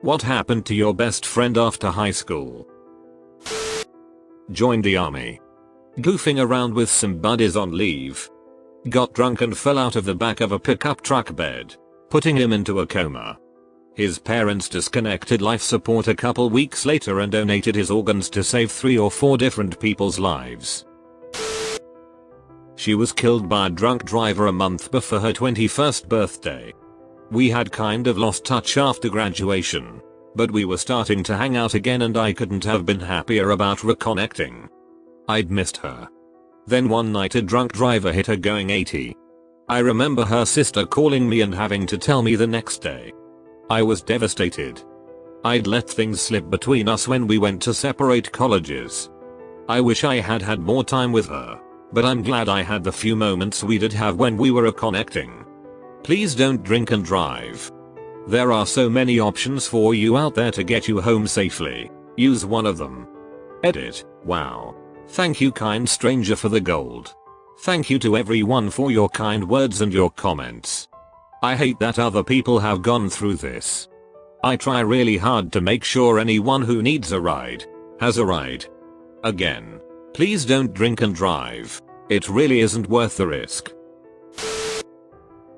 What happened to your best friend after high school? Joined the army. Goofing around with some buddies on leave. Got drunk and fell out of the back of a pickup truck bed, putting him into a coma. His parents disconnected life support a couple weeks later and donated his organs to save 3 or 4 different people's lives. She was killed by a drunk driver a month before her 21st birthday. We had kind of lost touch after graduation, but we were starting to hang out again and I couldn't have been happier about reconnecting. I'd missed her. Then one night a drunk driver hit her going 80. I remember her sister calling me and having to tell me the next day. I was devastated. I'd let things slip between us when we went to separate colleges. I wish I had had more time with her, but I'm glad I had the few moments we did have when we were reconnecting. Please don't drink and drive. There are so many options for you out there to get you home safely. Use one of them. Edit. Wow. Thank you, kind stranger, for the gold. Thank you to everyone for your kind words and your comments. I hate that other people have gone through this. I try really hard to make sure anyone who needs a ride has a ride. Again, please don't drink and drive. It really isn't worth the risk.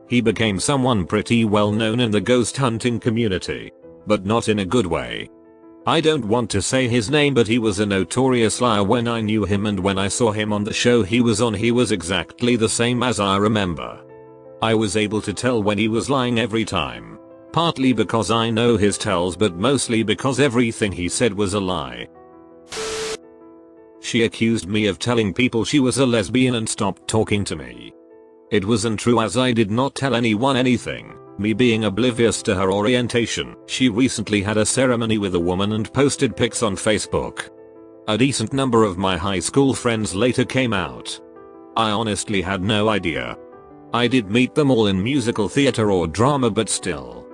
He became someone pretty well known in the ghost hunting community, but not in a good way. I don't want to say his name, but he was a notorious liar when I knew him, and when I saw him on the show he was on, he was exactly the same as I remember. I was able to tell when he was lying every time. Partly because I know his tells, but mostly because everything he said was a lie. She accused me of telling people she was a lesbian and stopped talking to me. It wasn't true, as I did not tell anyone anything, me being oblivious to her orientation. She recently had a ceremony with a woman and posted pics on Facebook. A decent number of my high school friends later came out. I honestly had no idea. I did meet them all in musical theater or drama, but still.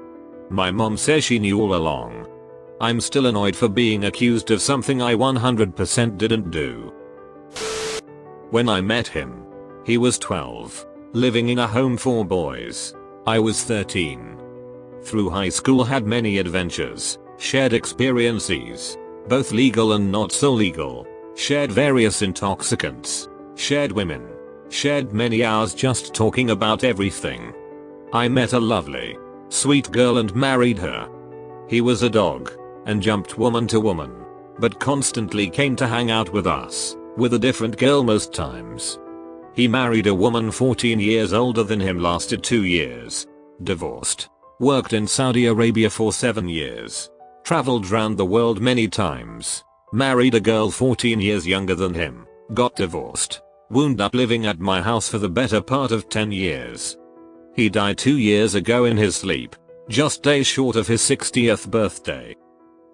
My mom says she knew all along. I'm still annoyed for being accused of something I 100% didn't do. When I met him, he was 12, living in a home for boys. I was 13. Through high school had many adventures, shared experiences, both legal and not so legal, shared various intoxicants, shared women, shared many hours just talking about everything. I met a lovely, sweet girl and married her. He was a dog, and jumped woman to woman, but constantly came to hang out with us, with a different girl most times. He married a woman 14 years older than him, lasted 2 years, divorced, worked in Saudi Arabia for 7 years, traveled round the world many times, married a girl 14 years younger than him, got divorced, wound up living at my house for the better part of 10 years. He died 2 years ago in his sleep, just days short of his 60th birthday.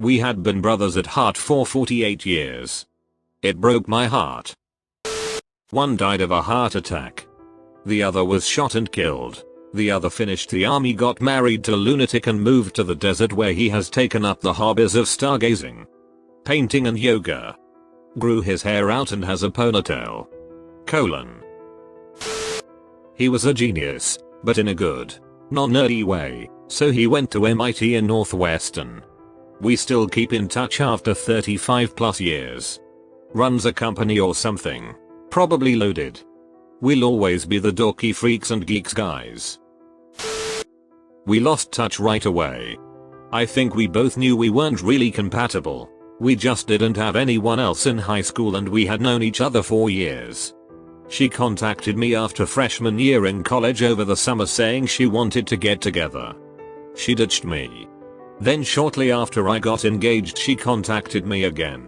We had been brothers at heart for 48 years. It broke my heart. One died of a heart attack. The other was shot and killed. The other finished the army, got married to a lunatic and moved to the desert, where he has taken up the hobbies of stargazing, painting and yoga. Grew his hair out and has a ponytail. He was a genius, but in a good, non-nerdy way, so he went to MIT and Northwestern. We still keep in touch after 35 plus years. Runs a company or something. Probably loaded. We'll always be the dorky freaks and geeks guys. We lost touch right away. I think we both knew we weren't really compatible. We just didn't have anyone else in high school, and we had known each other for years. She contacted me after freshman year in college over the summer saying she wanted to get together. She ditched me. Then shortly after I got engaged, she contacted me again.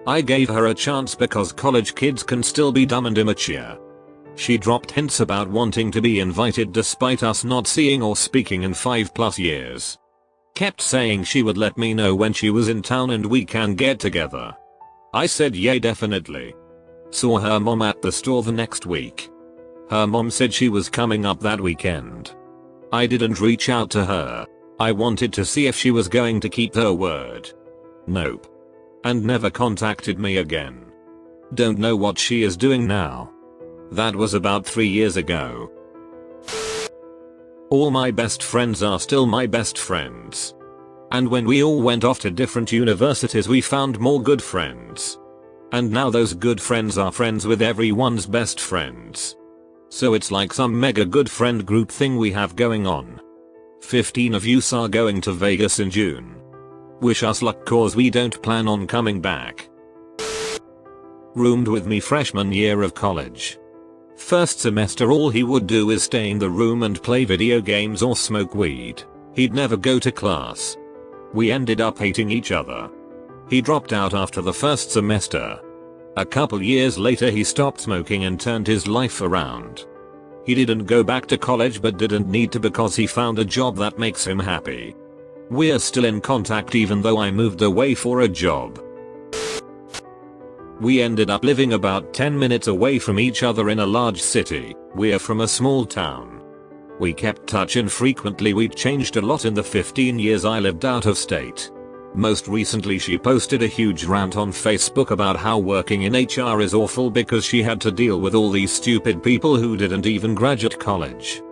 I gave her a chance because college kids can still be dumb and immature. She dropped hints about wanting to be invited despite us not seeing or speaking in 5+ years. Kept saying she would let me know when she was in town and we can get together. I said yay, definitely. Saw her mom at the store the next week. Her mom said she was coming up that weekend. I didn't reach out to her. I wanted to see if she was going to keep her word. Nope. And never contacted me again. Don't know what she is doing now. That was about 3 years ago. All my best friends are still my best friends. And when we all went off to different universities we found more good friends. And now those good friends are friends with everyone's best friends. So it's like some mega good friend group thing we have going on. 15 of us are going to Vegas in June. Wish us luck cause we don't plan on coming back. Roomed with me freshman year of college. First semester all he would do is stay in the room and play video games or smoke weed. He'd never go to class. We ended up hating each other. He dropped out after the first semester. A couple years later he stopped smoking and turned his life around. He didn't go back to college but didn't need to because he found a job that makes him happy. We're still in contact even though I moved away for a job. We ended up living about 10 minutes away from each other in a large city. We're from a small town. We kept touch and frequently we changed a lot in the 15 years I lived out of state. Most recently she posted a huge rant on Facebook about how working in HR is awful because she had to deal with all these stupid people who didn't even graduate college.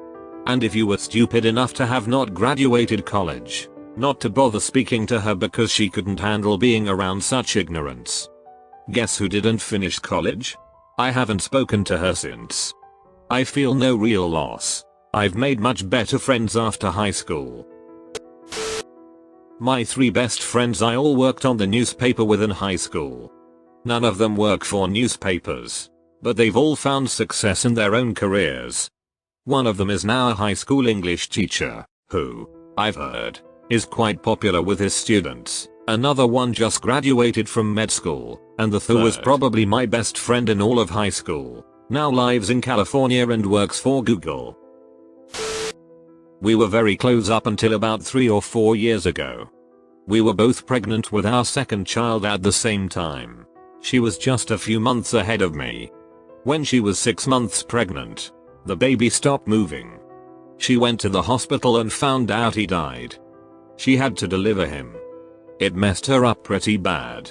And if you were stupid enough to have not graduated college, not to bother speaking to her because she couldn't handle being around such ignorance. Guess who didn't finish college? I haven't spoken to her since. I feel no real loss. I've made much better friends after high school. My 3 best friends I all worked on the newspaper with in high school. None of them work for newspapers, but they've all found success in their own careers. One of them is now a high school English teacher, who, I've heard, is quite popular with his students. Another one just graduated from med school, and the third was probably my best friend in all of high school, now lives in California and works for Google. We were very close up until about 3 or 4 years ago. We were both pregnant with our second child at the same time. She was just a few months ahead of me. When she was 6 months pregnant, the baby stopped moving. She went to the hospital and found out he died. She had to deliver him. It messed her up pretty bad.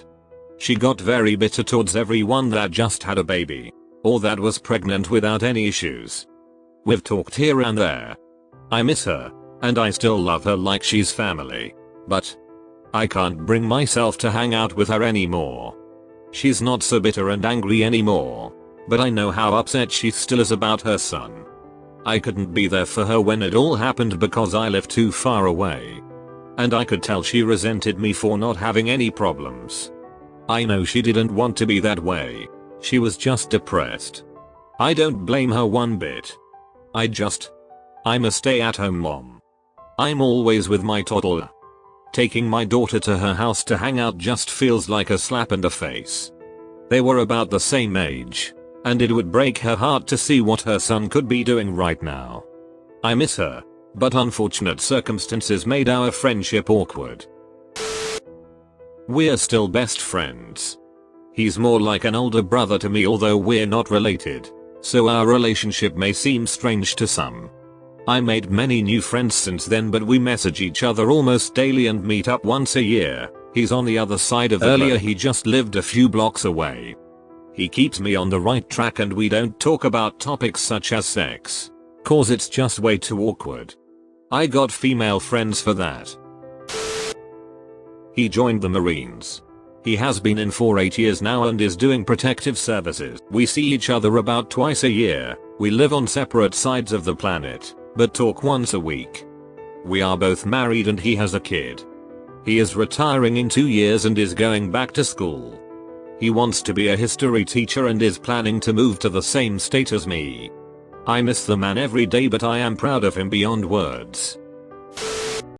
She got very bitter towards everyone that just had a baby, or that was pregnant without any issues. We've talked here and there. I miss her, and I still love her like she's family, but I can't bring myself to hang out with her anymore. She's not so bitter and angry anymore, but I know how upset she still is about her son. I couldn't be there for her when it all happened because I live too far away. And I could tell she resented me for not having any problems. I know she didn't want to be that way. She was just depressed. I don't blame her one bit. I'm a stay-at-home mom. I'm always with my toddler. Taking my daughter to her house to hang out just feels like a slap in the face. They were about the same age, and it would break her heart to see what her son could be doing right now. I miss her. But unfortunate circumstances made our friendship awkward. We're still best friends. He's more like an older brother to me although we're not related, so our relationship may seem strange to some. I made many new friends since then but we message each other almost daily and meet up once a year. He's on the other side of the globe. Earlier he just lived a few blocks away. He keeps me on the right track and we don't talk about topics such as sex, cause it's just way too awkward. I got female friends for that. He joined the Marines. He has been in for 8 years now and is doing protective services. We see each other about twice a year. We live on separate sides of the planet, but talk once a week. We are both married and he has a kid. He is retiring in 2 years and is going back to school. He wants to be a history teacher and is planning to move to the same state as me. I miss the man every day but I am proud of him beyond words.